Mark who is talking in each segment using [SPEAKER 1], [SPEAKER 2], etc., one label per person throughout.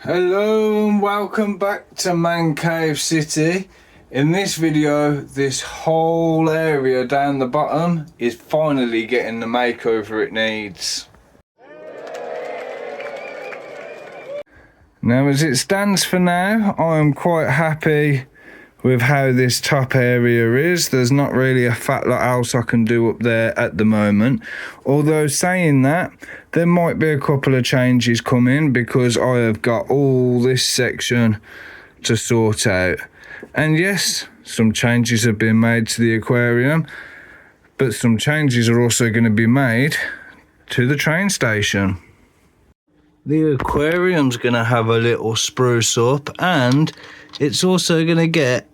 [SPEAKER 1] Hello and welcome back to ManCave City. In this video, this whole area down the bottom is finally getting the makeover it needs. Now as it stands for now, I am quite happy with how this top area is. There's not really a fat lot else I can do up there at the moment. Although saying that, there might be a couple of changes coming because I have got all this section to sort out. And yes, some changes have been made to the aquarium, but some changes are also going to be made to the train station. The aquarium's going to have a little spruce up, and it's also going to get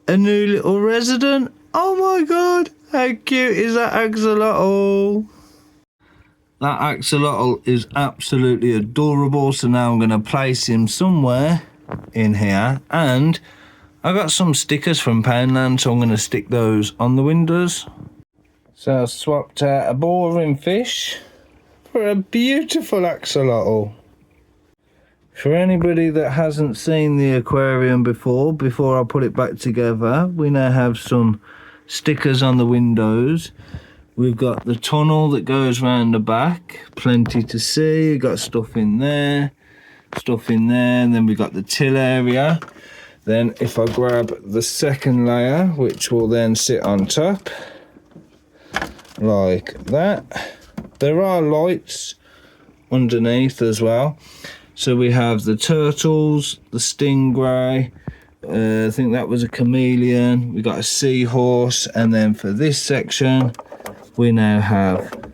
[SPEAKER 1] a new little resident. Oh my god, how cute is that axolotl? That axolotl is absolutely adorable, so now I'm going to place him somewhere in here, and I got some stickers from Poundland, so I'm going to stick those on the windows. So I swapped out a boring fish for a beautiful axolotl. For anybody that hasn't seen the aquarium before I put it back together, we now have some stickers on the windows. We've got the tunnel that goes round the back, plenty to see. We've got stuff in there, and then we've got the till area. Then if I grab the second layer, which will then sit on top, like that. There are lights underneath as well. So we have the turtles, the stingray, I think that was a chameleon, we got a seahorse, and then for this section, we now have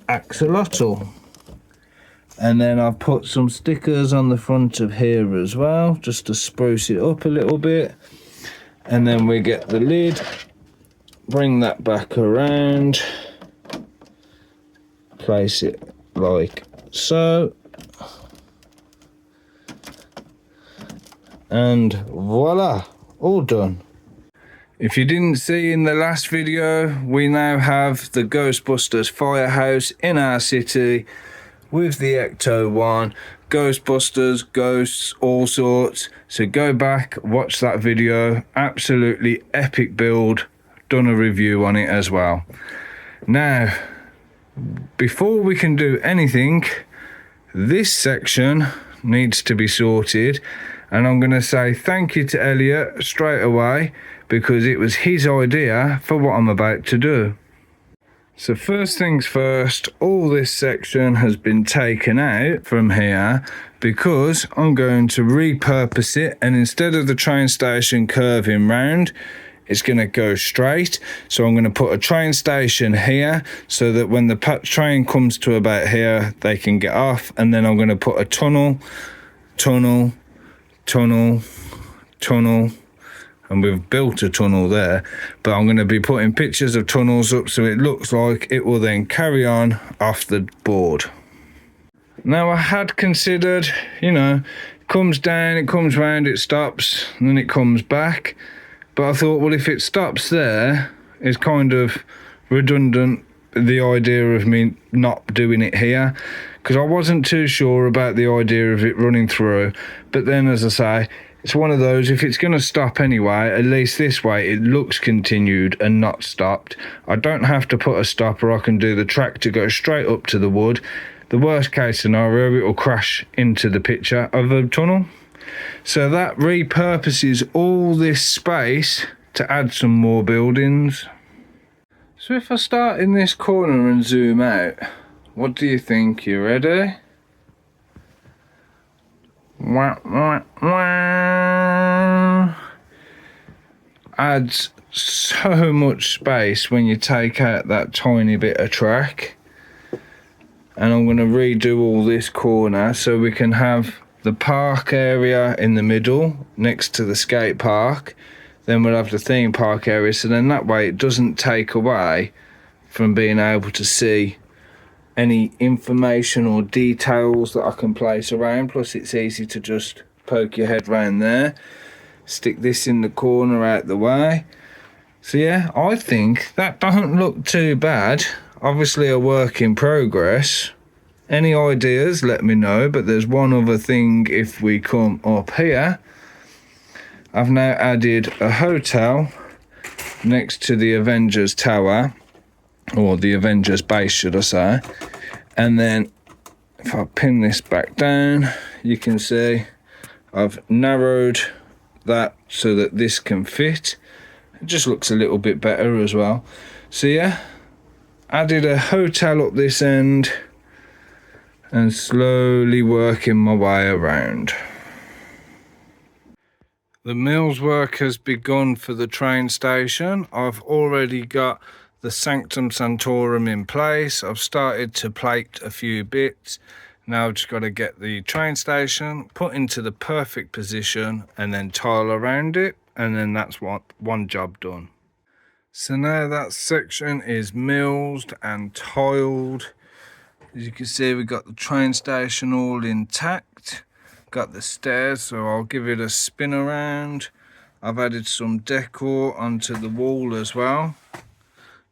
[SPEAKER 1] axolotl. And then I've put some stickers on the front of here as well, just to spruce it up a little bit. And then we get the lid, bring that back around, place it like so, and voila, all done. If you didn't see in the last video, we now have the Ghostbusters firehouse in our city with the Ecto 1, Ghostbusters, ghosts, all sorts. So go back, watch that video, absolutely epic build, done a review on it as well. Now, before we can do anything, this section needs to be sorted, and I'm going to say thank you to Elliot straight away because it was his idea for what I'm about to do. So first things first, all this section has been taken out from here because I'm going to repurpose it, and instead of the train station curving round, it's going to go straight. So I'm going to put a train station here so that when the train comes to about here, they can get off. And then I'm going to put a tunnel, and we've built a tunnel there. But I'm going to be putting pictures of tunnels up so it looks like it will then carry on off the board. Now I had considered, you know, it comes down, it comes round, it stops, and then it comes back. But I thought, well, if it stops there, it's kind of redundant, the idea of me not doing it here, because I wasn't too sure about the idea of it running through. But then, as I say, it's one of those, if it's going to stop anyway, at least this way it looks continued and not stopped. I don't have to put a stopper, I can do the track to go straight up to the wood. The worst case scenario, it will crash into the picture of a tunnel. So that repurposes all this space to add some more buildings. So if I start in this corner and zoom out, what do you think? You ready? Wah, wah, wah. Adds so much space when you take out that tiny bit of track. And I'm going to redo all this corner so we can have the park area in the middle next to the skate park. Then we'll have the theme park area, so then that way it doesn't take away from being able to see any information or details that I can place around. Plus it's easy to just poke your head round there, stick this in the corner out the way. So yeah, I think that doesn't look too bad. Obviously a work in progress, Any ideas, let me know. But there's one other thing. If we come up here, I've now added a hotel next to the Avengers Tower, or the Avengers base, should I say. And then if I pin this back down, you can see I've narrowed that so that this can fit. It just looks a little bit better as well. So yeah, added a hotel up this end and slowly working my way around. The mills work has begun for the train station. I've already got the Sanctum Sanctorum in place. I've started to plate a few bits. Now I've just got to get the train station put into the perfect position and then tile around it, and then that's one job done. So now that section is milled and tiled. As you can see, we've got the train station all intact. Got the stairs, so I'll give it a spin around. I've added some decor onto the wall as well,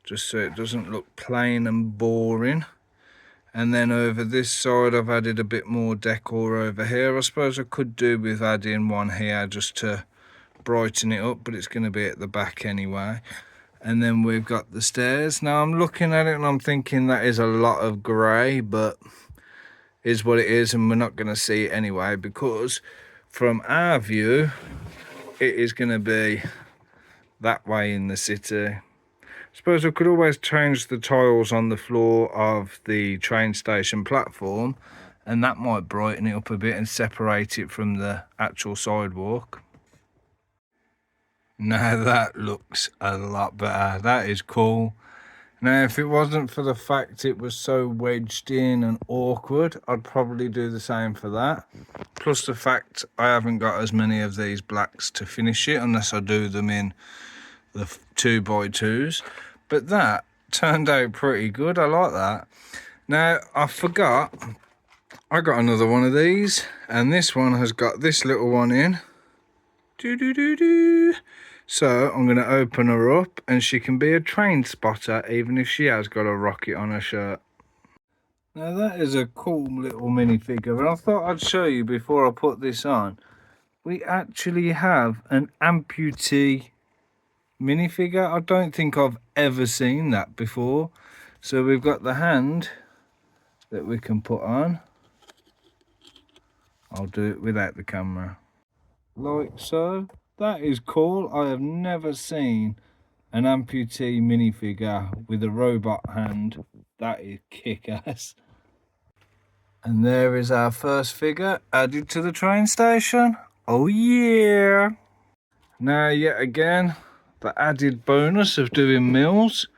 [SPEAKER 1] just so it doesn't look plain and boring. And then over this side, I've added a bit more decor over here. I suppose I could do with adding one here just to brighten it up, but it's going to be at the back anyway. And then we've got the stairs. Now I'm looking at it and I'm thinking that is a lot of grey, but is what it is, and we're not going to see it anyway, because from our view it is going to be that way in the city. I suppose I could always change the tiles on the floor of the train station platform, and that might brighten it up a bit and separate it from the actual sidewalk. Now that looks a lot better. That is cool. Now if it wasn't for the fact it was so wedged in and awkward, I'd probably do the same for that. Plus the fact I haven't got as many of these blacks to finish it unless I do them in the 2x2s. But that turned out pretty good. I like that. Now I forgot, I got another one of these, and this one has got this little one in. So I'm going to open her up and she can be a train spotter even if she has got a rocket on her shirt. Now that is a cool little minifigure, and I thought I'd show you before I put this on. We actually have an amputee minifigure. I don't think I've ever seen that before. So we've got the hand that we can put on. I'll do it without the camera. Like so. That is cool. I have never seen an amputee minifigure with a robot hand. That is kick-ass. And there is our first figure added to the train station. Oh yeah! Now yet again, the added bonus of doing mills.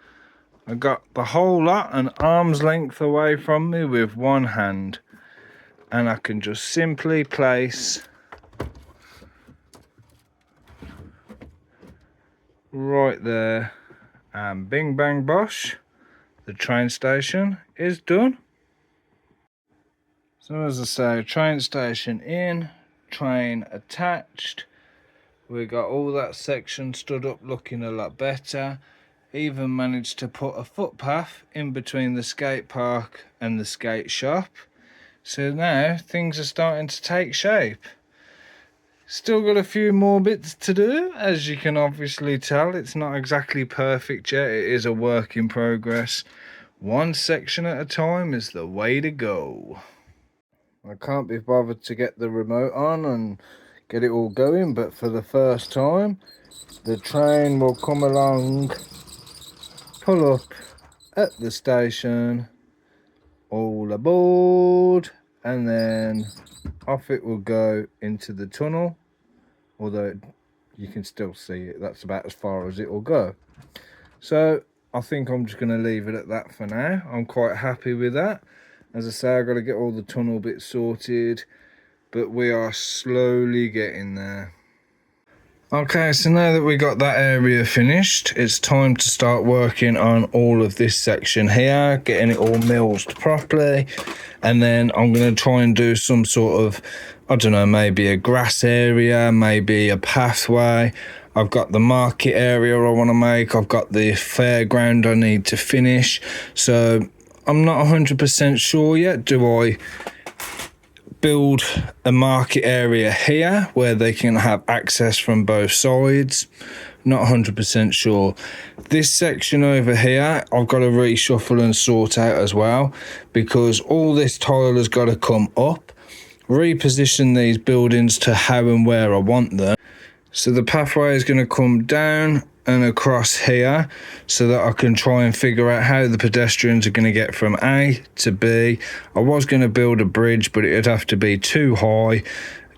[SPEAKER 1] I got the whole lot an arm's length away from me with one hand. And I can just simply place right there, and bing bang bosh, the train station is done. So as I say, train station in, train attached. We got all that section stood up looking a lot better. Even managed to put a footpath in between the skate park and the skate shop. So now things are starting to take shape. Still got a few more bits to do, as you can obviously tell. It's not exactly perfect yet, it is a work in progress. One section at a time is the way to go. I can't be bothered to get the remote on and get it all going, but for the first time, the train will come along, pull up at the station, all aboard, and then off it will go into the tunnel, although you can still see it. That's about as far as it will go. So I think I'm just going to leave it at that for now. I'm quite happy with that. As I say, I've got to get all the tunnel bits sorted, but we are slowly getting there. Okay, so now that we got that area finished, it's time to start working on all of this section here, getting it all milled properly, and then I'm going to try and do some sort of, I don't know, maybe a grass area, maybe a pathway. I've got the market area I want to make, I've got the fairground I need to finish, so I'm not 100% sure yet. Do I build a market area here where they can have access from both sides? Not 100% sure. This section over here, I've got to reshuffle and sort out as well, because all this tile has got to come up, reposition these buildings to how and where I want them. So the pathway is going to come down and across here so that I can try and figure out how the pedestrians are going to get from A to B. I was going to build a bridge, but it'd have to be too high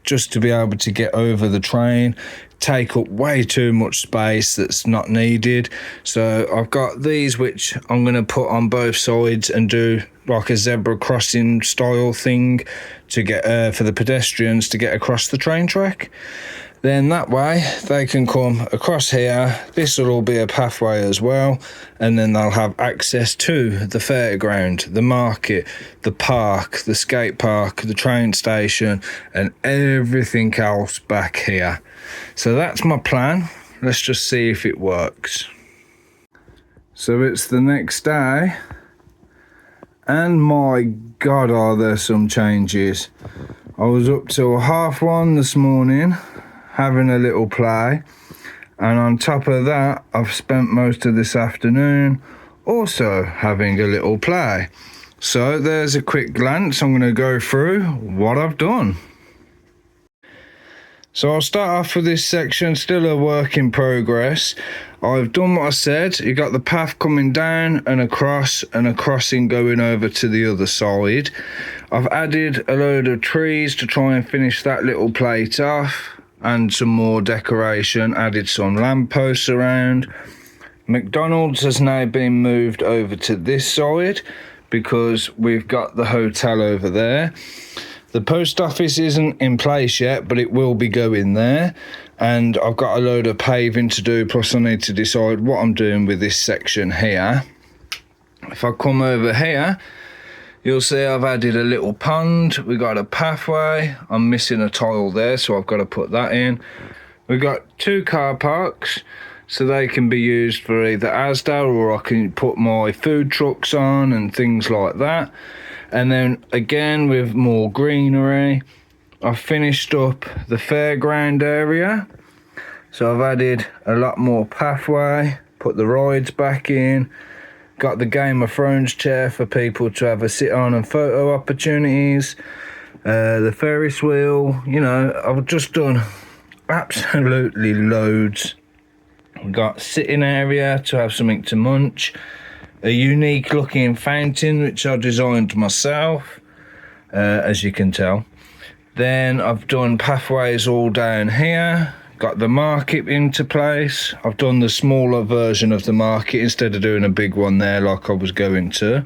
[SPEAKER 1] just to be able to get over the train, take up way too much space that's not needed. So I've got these which I'm going to put on both sides and do like a zebra crossing style thing to get for the pedestrians to get across the train track. Then that way they can come across here. This will all be a pathway as well, and then they'll have access to the fairground, the market, the park, the skate park, the train station, and everything else back here. So that's my plan. Let's just see if it works. So it's the next day, and my God, are there some changes. I was up till 1:30 this morning, having a little play, and on top of that I've spent most of this afternoon also having a little play. So there's a quick glance. I'm going to go through what I've done. So I'll start off with this section, still a work in progress. I've done what I said. You got the path coming down and across, and a crossing going over to the other side. I've added a load of trees to try and finish that little plate off, and some more decoration, added some lampposts around. McDonald's has now been moved over to this side because we've got the hotel over there. The post office isn't in place yet, but it will be going there. And I've got a load of paving to do, plus I need to decide what I'm doing with this section here. If I come over here, you'll see I've added a little pond. We got a pathway. I'm missing a tile there, so I've got to put that in. We've got 2 car parks, so they can be used for either Asda, or I can put my food trucks on and things like that. And then again, with more greenery, I've finished up the fairground area. So I've added a lot more pathway, put the rides back in, got the Game of Thrones chair for people to have a sit on and photo opportunities, the Ferris wheel. You know, I've just done absolutely loads. We've got sitting area to have something to munch, a unique looking fountain which I designed myself, as you can tell. Then I've done pathways all down here, got the market into place. I've done the smaller version of the market instead of doing a big one there like I was going to.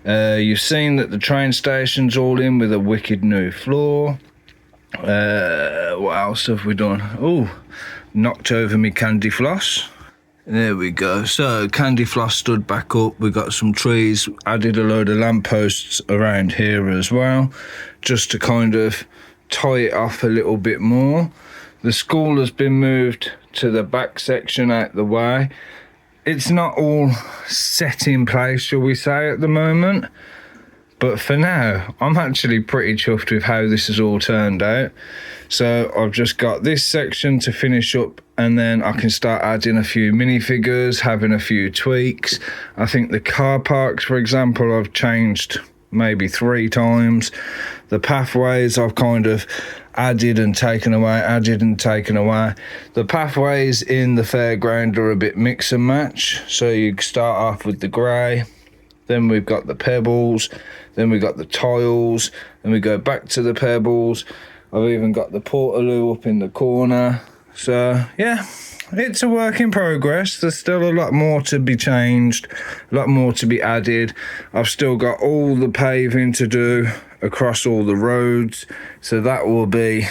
[SPEAKER 1] You've seen that the train station's all in with a wicked new floor. What else have we done? Oh, knocked over me candy floss. There we go. So candy floss stood back up. We got some trees, added a load of lampposts around here as well, just to kind of tie it off a little bit more. The school has been moved to the back section out the way. It's not all set in place, shall we say, at the moment, but for now I'm actually pretty chuffed with how this has all turned out. So I've just got this section to finish up, and then I can start adding a few minifigures, having a few tweaks. I think the car parks, for example, I've changed maybe 3 times. The pathways I've kind of added and taken away, added and taken away. The pathways in the fairground are a bit mix and match. So you start off with the grey, then we've got the pebbles, then we've got the tiles, then we go back to the pebbles. I've even got the portaloo up in the corner. So yeah, it's a work in progress. There's still a lot more to be changed, a lot more to be added. I've still got all the paving to do across all the roads, so that will be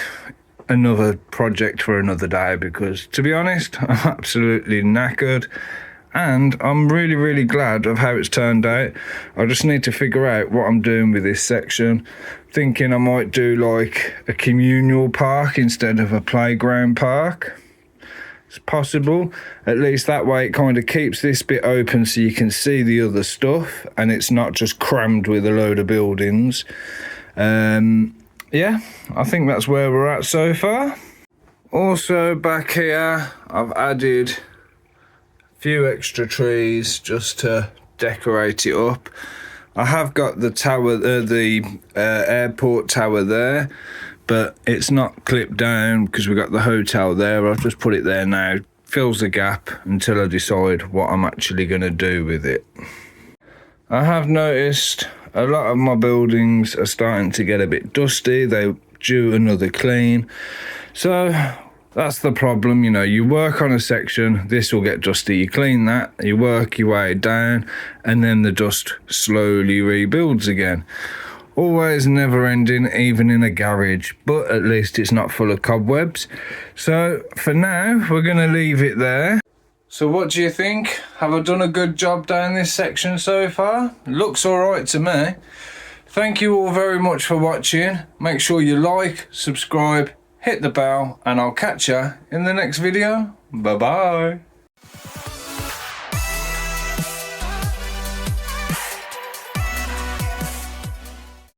[SPEAKER 1] another project for another day, because to be honest, I'm absolutely knackered. And I'm really, really glad of how it's turned out. I just need to figure out what I'm doing with this section. Thinking I might do like a communal park instead of a playground park. as possible. At least that way it kind of keeps this bit open so you can see the other stuff and it's not just crammed with a load of buildings. Yeah, I think that's where we're at so far. Also back here I've added a few extra trees just to decorate it up. I have got the tower, the airport tower there, but it's not clipped down because we've got the hotel there. I'll just put it there now. Fills the gap until I decide what I'm actually going to do with it. I have noticed a lot of my buildings are starting to get a bit dusty. They're due another clean. So that's the problem, you know, you work on a section, this will get dusty, you clean that, you work your way down, and then the dust slowly rebuilds again. Always never ending, even in a garage, but at least it's not full of cobwebs. So for now, we're going to leave it there. So what do you think? Have I done a good job down this section so far? Looks alright to me. Thank you all very much for watching. Make sure you like, subscribe, hit the bell, and I'll catch ya in the next video. Bye bye.